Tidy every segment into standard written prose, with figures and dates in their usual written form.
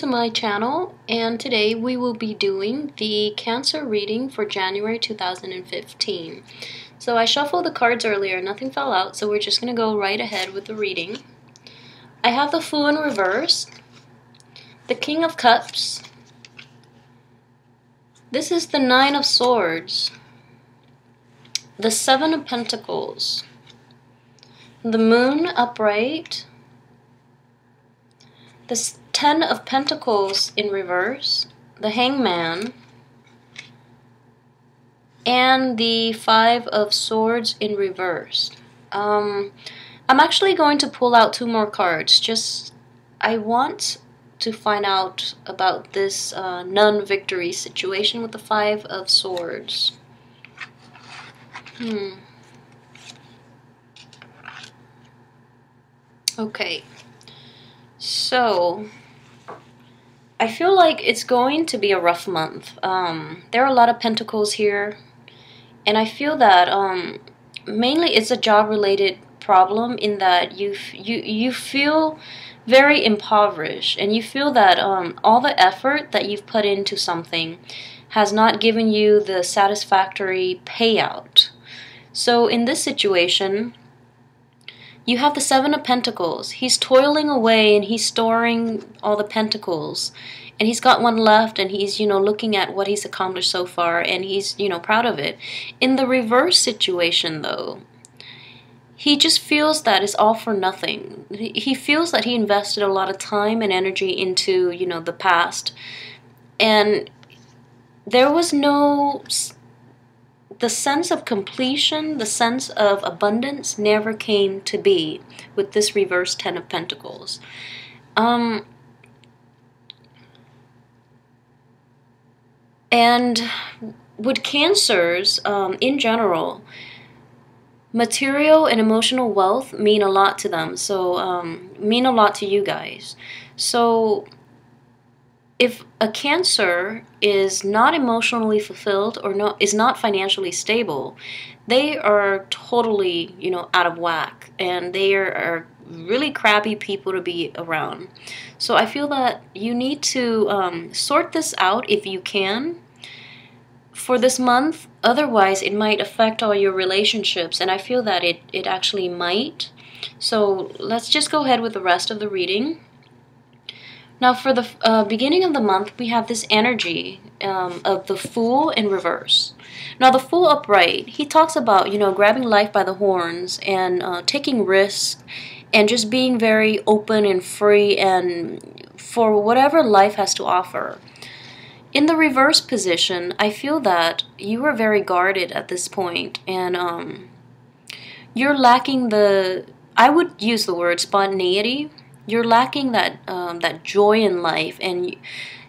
my channel, and today we will be doing the Cancer reading for January 2015. So I shuffled the cards earlier, nothing fell out, so we're just going to go right ahead with the reading. I have the Fool in reverse, the King of Cups, this is the Nine of Swords, the Seven of Pentacles, the Moon upright, the Ten of Pentacles in reverse, the Hangman, and the Five of Swords in reverse. I'm actually going to pull out two more cards. I want to find out about this non-victory situation with the Five of Swords. Okay. So, I feel like it's going to be a rough month. There are a lot of pentacles here, and I feel that mainly it's a job-related problem in that you feel very impoverished, and you feel that all the effort that you've put into something has not given you the satisfactory payout. So in this situation, you have the Seven of Pentacles. He's toiling away and he's storing all the pentacles. And he's got one left and he's, looking at what he's accomplished so far and he's, proud of it. In the reverse situation, though, he just feels that it's all for nothing. He feels that he invested a lot of time and energy into, the past. And there was no... The sense of completion, the sense of abundance never came to be with this reverse Ten of Pentacles. And with Cancers, in general, material and emotional wealth mean a lot to them. So, mean a lot to you guys. So, if a Cancer is not emotionally fulfilled or is not financially stable, they are totally, out of whack, and they are really crappy people to be around. So I feel that you need to sort this out if you can for this month. Otherwise, it might affect all your relationships, and I feel that it actually might. So let's just go ahead with the rest of the reading. Now, for the beginning of the month, we have this energy of the Fool in reverse. Now, the Fool upright, he talks about, grabbing life by the horns and taking risks and just being very open and free and for whatever life has to offer. In the reverse position, I feel that you are very guarded at this point, and you're lacking I would use the word spontaneity. You're lacking that joy in life, and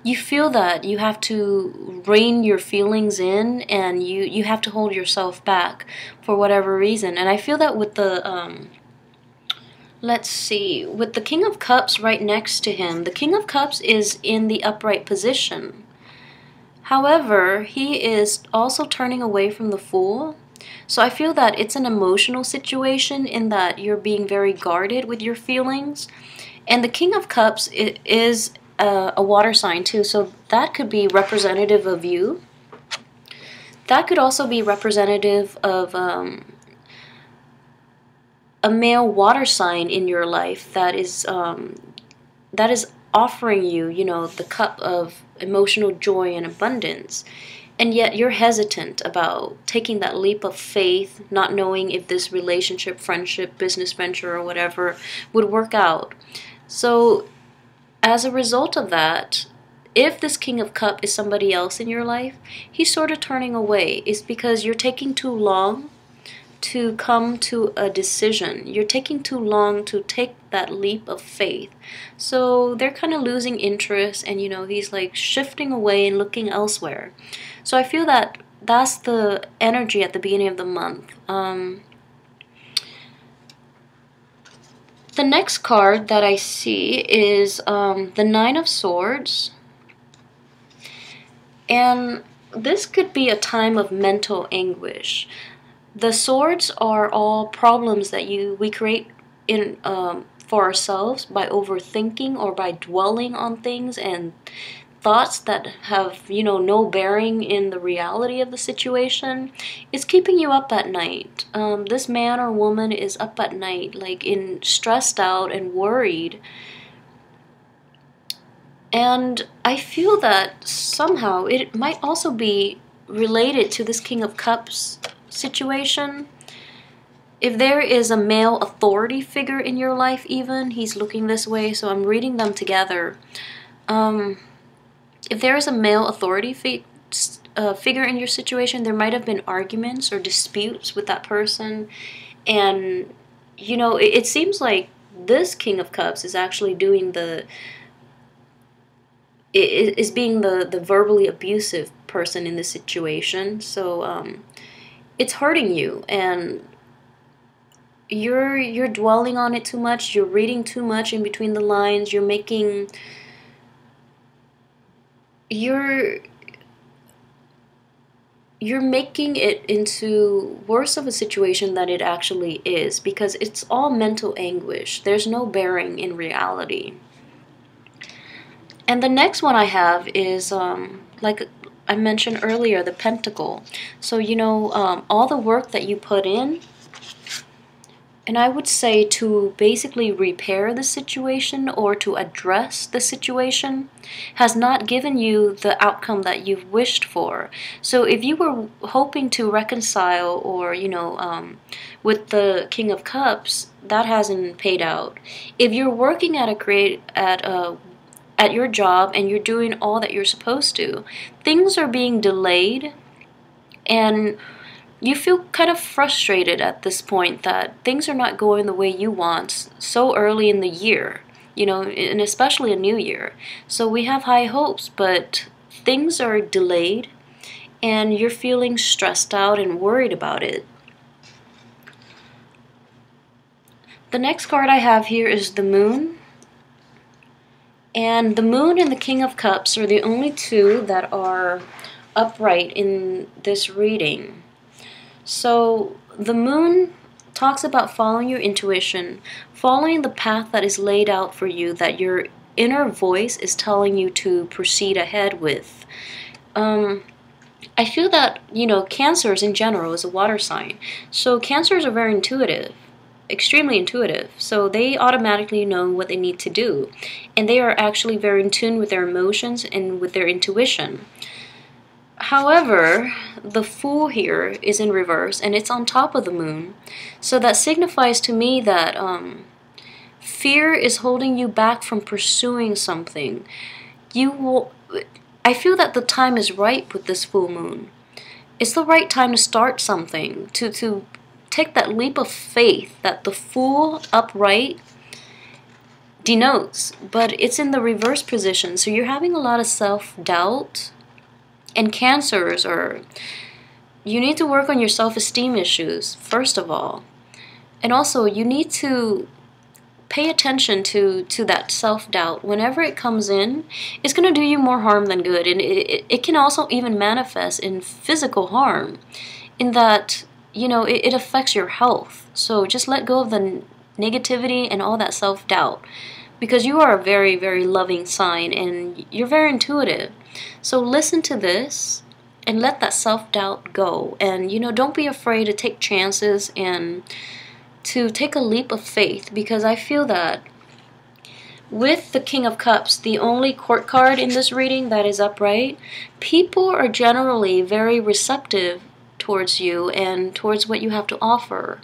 you feel that you have to rein your feelings in, and you have to hold yourself back for whatever reason. And I feel that with the let's see, with the King of Cups right next to him, the King of Cups is in the upright position. However, he is also turning away from the Fool. So I feel that it's an emotional situation in that you're being very guarded with your feelings. And the King of Cups is a water sign too, so that could be representative of you. That could also be representative of a male water sign in your life that is offering you, the cup of emotional joy and abundance. And yet you're hesitant about taking that leap of faith, not knowing if this relationship, friendship, business venture, or whatever would work out. So, as a result of that, if this King of Cups is somebody else in your life, he's sort of turning away. It's because you're taking too long to come to a decision. You're taking too long to take that leap of faith. So, they're kind of losing interest, and, he's like shifting away and looking elsewhere. So, I feel that that's the energy at the beginning of the month. The next card that I see is the Nine of Swords. And this could be a time of mental anguish. The swords are all problems that we create in for ourselves by overthinking or by dwelling on things and thoughts that have, no bearing in the reality of the situation, is keeping you up at night. This man or woman is up at night, like stressed out and worried. And I feel that somehow it might also be related to this King of Cups situation. If there is a male authority figure in your life, even, he's looking this way, so I'm reading them together. If there is a male authority figure in your situation, there might have been arguments or disputes with that person. And, it seems like this King of Cups is actually doing is being the verbally abusive person in this situation. So it's hurting you, and you're dwelling on it too much. You're reading too much in between the lines. You're making it into worse of a situation than it actually is, because it's all mental anguish. There's no bearing in reality. And the next one I have is, like I mentioned earlier, the Pentacle. So, all the work that you put in, and I would say to basically repair the situation or to address the situation, has not given you the outcome that you've wished for. So if you were hoping to reconcile or, with the King of Cups, that hasn't paid out. If you're working at your job and you're doing all that you're supposed to, things are being delayed, and you feel kind of frustrated at this point that things are not going the way you want so early in the year, and especially a new year. So we have high hopes, but things are delayed and you're feeling stressed out and worried about it. The next card I have here is the Moon. And the Moon and the King of Cups are the only two that are upright in this reading. So the Moon talks about following your intuition, following the path that is laid out for you, that your inner voice is telling you to proceed ahead with. I feel that, Cancers in general is a water sign. So Cancers are very intuitive. Extremely intuitive, so they automatically know what they need to do, and they are actually very in tune with their emotions and with their intuition. However, the Fool here is in reverse and it's on top of the Moon, so that signifies to me that fear is holding you back from pursuing something. I feel that the time is right with this full moon. It's the right time to start something, to take that leap of faith that the Fool upright denotes, but it's in the reverse position. So you're having a lot of self-doubt, and Cancers you need to work on your self-esteem issues, first of all. And also, you need to pay attention to that self-doubt. Whenever it comes in, it's going to do you more harm than good. And it can also even manifest in physical harm, in that, it affects your health. So just let go of the negativity and all that self-doubt, because you are a very, very loving sign and you're very intuitive. So listen to this and let that self-doubt go. And, don't be afraid to take chances and to take a leap of faith, because I feel that with the King of Cups, the only court card in this reading that is upright, people are generally very receptive towards you and towards what you have to offer.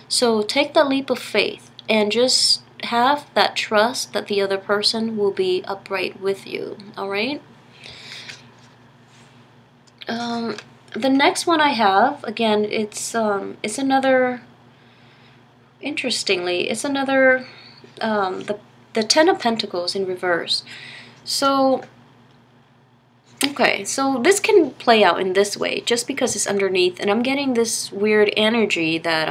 So take that leap of faith and just have that trust that the other person will be upright with you. Alright? The next one I have, again, it's another, interestingly, it's another, the Ten of Pentacles in reverse. So, okay, so this can play out in this way, just because it's underneath, and I'm getting this weird energy that,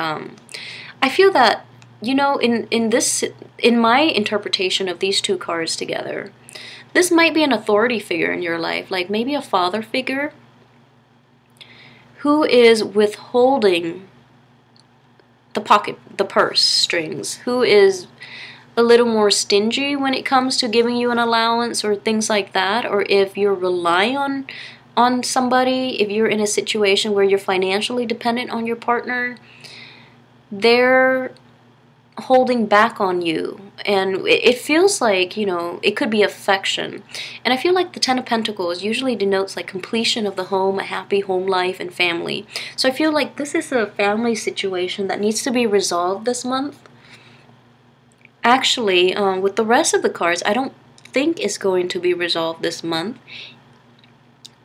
I feel that, in my interpretation of these two cards together, this might be an authority figure in your life, like maybe a father figure, who is withholding the purse strings, who is a little more stingy when it comes to giving you an allowance or things like that, or if you're relying on somebody, if you're in a situation where you're financially dependent on your partner, they're holding back on you. And it feels like, you know, it could be affection. And I feel like the Ten of Pentacles usually denotes like completion of the home, a happy home life and family. So I feel like this is a family situation that needs to be resolved this month. Actually, with the rest of the cards, I don't think it's going to be resolved this month.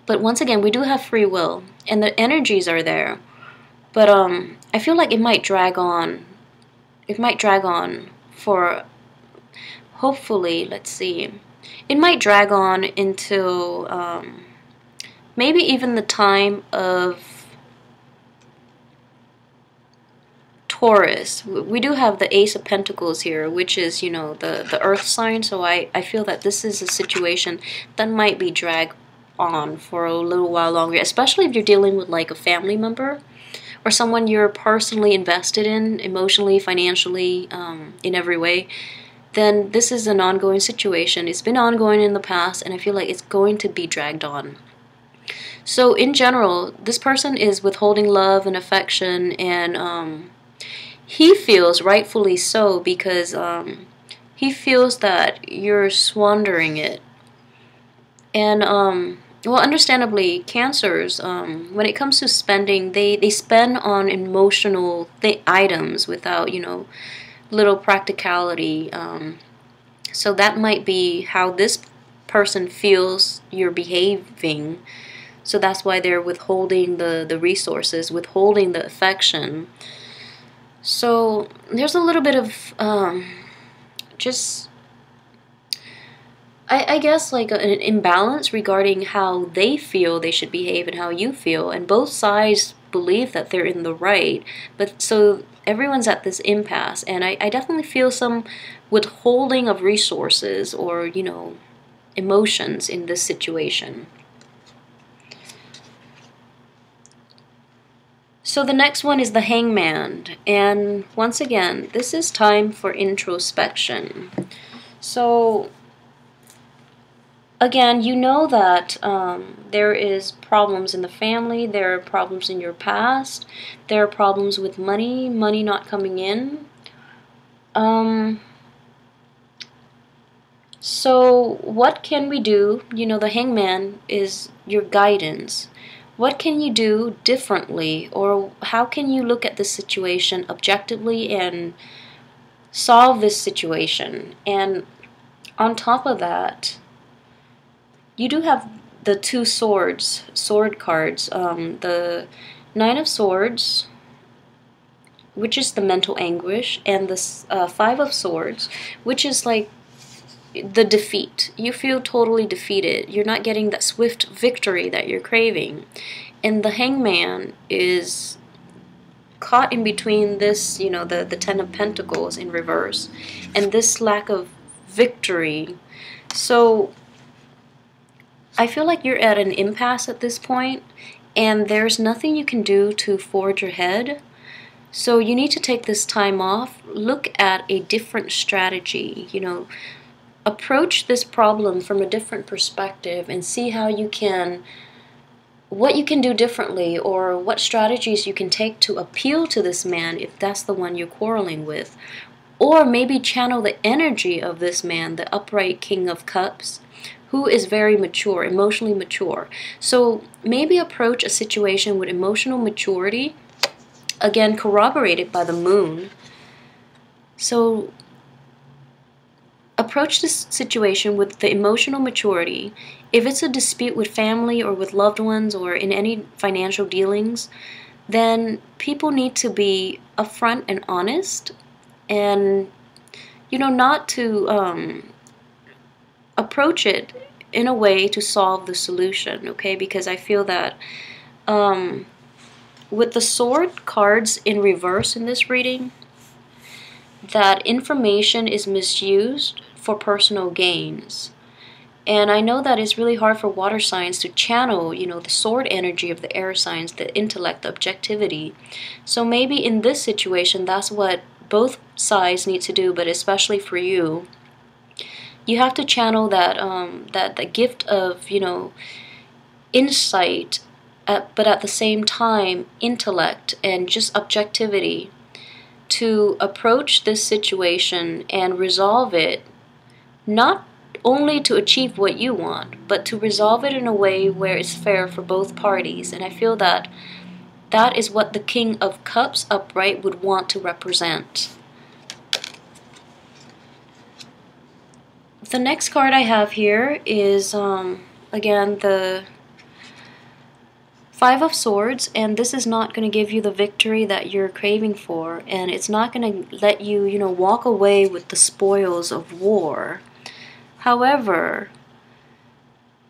But once again, we do have free will, and the energies are there. But I feel like it might drag on. It might drag on for, hopefully, let's see. It might drag on into maybe even the time of Taurus. We do have the Ace of Pentacles here, which is, you know, the earth sign. So I feel that this is a situation that might be dragged on for a little while longer, especially if you're dealing with like a family member or someone you're personally invested in, emotionally, financially, in every way. Then this is an ongoing situation. It's been ongoing in the past, and I feel like it's going to be dragged on. So in general, this person is withholding love and affection, and he feels rightfully so, because he feels that you're squandering it. And well, understandably, Cancers, when it comes to spending, they spend on emotional items without, you know, little practicality. So that might be how this person feels you're behaving. So that's why they're withholding the resources, withholding the affection. So there's a little bit of just, I guess, like an imbalance regarding how they feel they should behave and how you feel. And both sides believe that they're in the right. But so everyone's at this impasse. And I definitely feel some withholding of resources or, you know, emotions in this situation. So the next one is the Hangman. And once again, this is time for introspection. So again, you know that there is problems in the family, there are problems in your past, there are problems with money not coming in. So what can we do? You know, the Hangman is your guidance. What can you do differently, or how can you look at this situation objectively and solve this situation? And on top of that, you do have the two sword cards. The Nine of Swords, which is the mental anguish, and the Five of Swords, which is like the defeat. You feel totally defeated. You're not getting that swift victory that you're craving. And the Hangman is caught in between this, you know, the Ten of Pentacles in reverse, and this lack of victory. So I feel like you're at an impasse at this point, and there's nothing you can do to forge ahead. So you need to take this time off, look at a different strategy, you know, approach this problem from a different perspective and see how you can, what you can do differently, or what strategies you can take to appeal to this man if that's the one you're quarreling with. Or maybe channel the energy of this man, the upright King of Cups, who is very mature, emotionally mature. So maybe approach a situation with emotional maturity, again corroborated by the moon. So approach this situation with the emotional maturity. If it's a dispute with family or with loved ones or in any financial dealings, then people need to be upfront and honest, and, you know, not to approach it in a way to solve the solution, okay? Because I feel that with the sword cards in reverse in this reading, that information is misused for personal gains. And I know that it's really hard for water signs to channel, you know, the sword energy of the air signs, the intellect, the objectivity. So maybe in this situation, that's what both sides need to do, but especially for you, you have to channel that that gift of, you know, insight, but at the same time intellect and just objectivity to approach this situation and resolve it, not only to achieve what you want, but to resolve it in a way where it's fair for both parties. And I feel that that is what the King of Cups upright would want to represent. The next card I have here is, again, the Five of Swords, and this is not going to give you the victory that you're craving for, and it's not going to let you, you know, walk away with the spoils of war. However,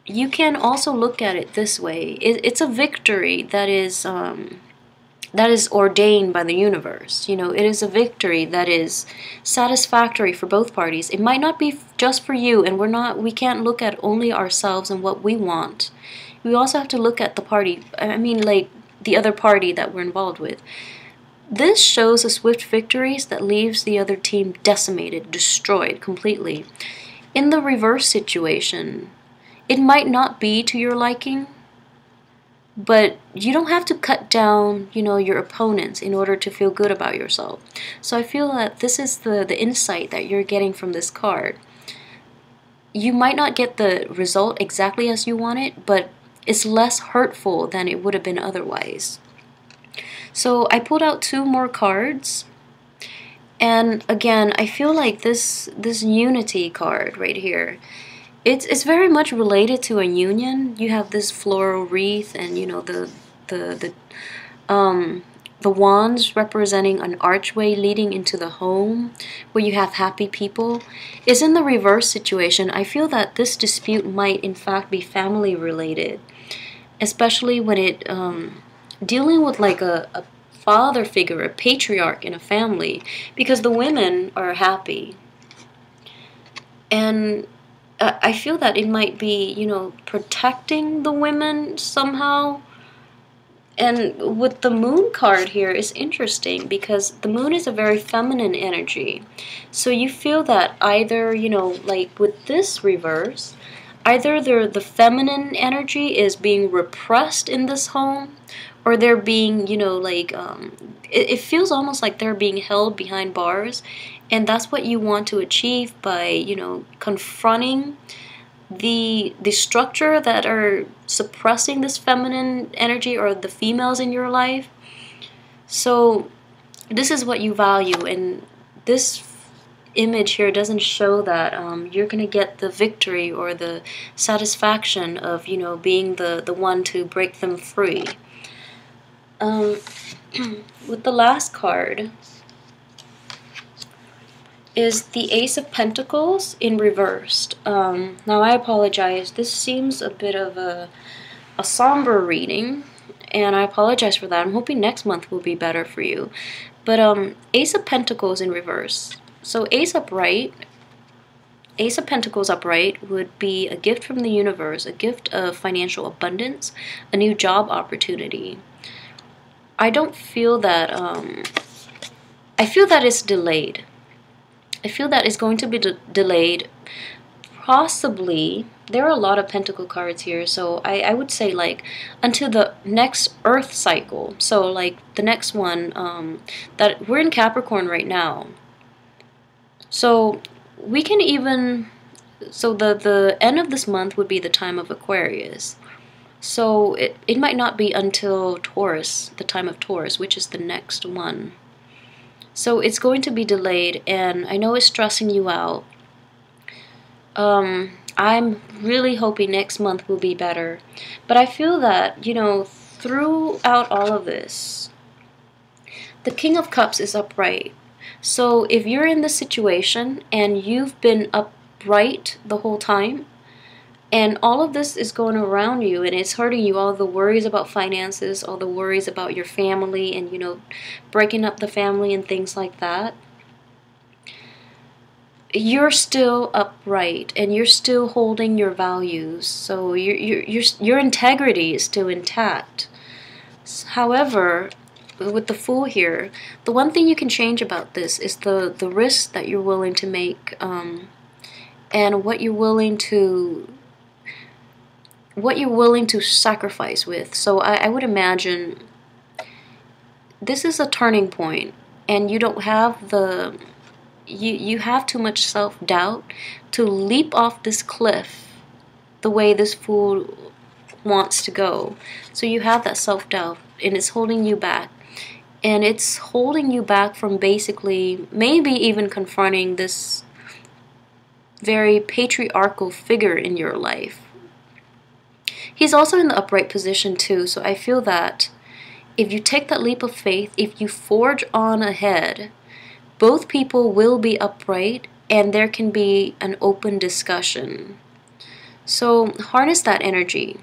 you can also look at it this way. It's a victory that is ordained by the universe. You know, it is a victory that is satisfactory for both parties. It might not be just for you, and we can't look at only ourselves and what we want. We also have to look at the party, I mean, like, the other party that we're involved with. This shows a swift victory that leaves the other team decimated, destroyed completely. In the reverse situation, it might not be to your liking, but you don't have to cut down, you know, your opponents in order to feel good about yourself. So I feel that this is the insight that you're getting from this card. You might not get the result exactly as you want it, but it's less hurtful than it would have been otherwise. So I pulled out 2 more cards. And again, I feel like this unity card right here, it's very much related to a union. You have this floral wreath, and you know the wands representing an archway leading into the home where you have happy people. Is in the reverse situation. I feel that this dispute might in fact be family related, especially when it dealing with like a father figure, a patriarch in a family, because the women are happy. And I feel that it might be, you know, protecting the women somehow. And with the moon card here, it's interesting because the moon is a very feminine energy. So you feel that either, you know, like with this reverse, either the feminine energy is being repressed in this home, or they're being, you know, like, it feels almost like they're being held behind bars. And that's what you want to achieve by, you know, confronting the structure that are suppressing this feminine energy, or the females in your life. So this is what you value, and this image here doesn't show that you're gonna get the victory or the satisfaction of, you know, being the one to break them free. With the last card is the Ace of Pentacles in reversed. Now I apologize, this seems a bit of a somber reading, and I apologize for that. I'm hoping next month will be better for you. But Ace of Pentacles in reverse. So Ace of Pentacles upright would be a gift from the universe, a gift of financial abundance, a new job opportunity. I don't feel that, I feel that it's delayed. I feel that it's going to be delayed. Possibly, there are a lot of pentacle cards here, so I would say like until the next Earth cycle. So like the next one, that we're in Capricorn right now. So we can even, so the end of this month would be the time of Aquarius. So it might not be until Taurus, the time of Taurus, which is the next one. So it's going to be delayed, and I know it's stressing you out. I'm really hoping next month will be better. But I feel that, you know, throughout all of this, the King of Cups is upright. So if you're in this situation and you've been upright the whole time, and all of this is going around you and it's hurting you, all the worries about finances, all the worries about your family and, you know, breaking up the family and things like that, you're still upright and you're still holding your values. So your integrity is still intact. However, with the Fool here, the one thing you can change about this is the risk that you're willing to make, and what you're willing to sacrifice with. So I would imagine this is a turning point, and you don't have you have too much self-doubt to leap off this cliff the way this Fool wants to go. So you have that self-doubt, and it's holding you back. And it's holding you back from basically maybe even confronting this very patriarchal figure in your life. He's also in the upright position too, so I feel that if you take that leap of faith, if you forge on ahead, both people will be upright and there can be an open discussion. So harness that energy.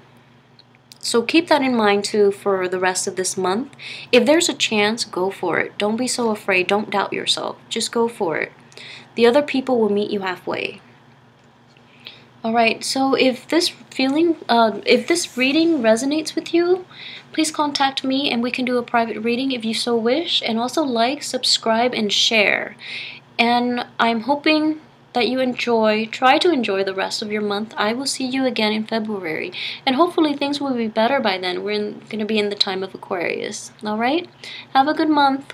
So keep that in mind too for the rest of this month. If there's a chance, go for it. Don't be so afraid. Don't doubt yourself. Just go for it. The other people will meet you halfway. Alright, so if this reading resonates with you, please contact me and we can do a private reading if you so wish. And also like, subscribe, and share. And I'm hoping that you try to enjoy the rest of your month. I will see you again in February. And hopefully things will be better by then. We're going to be in the time of Aquarius. Alright? Have a good month.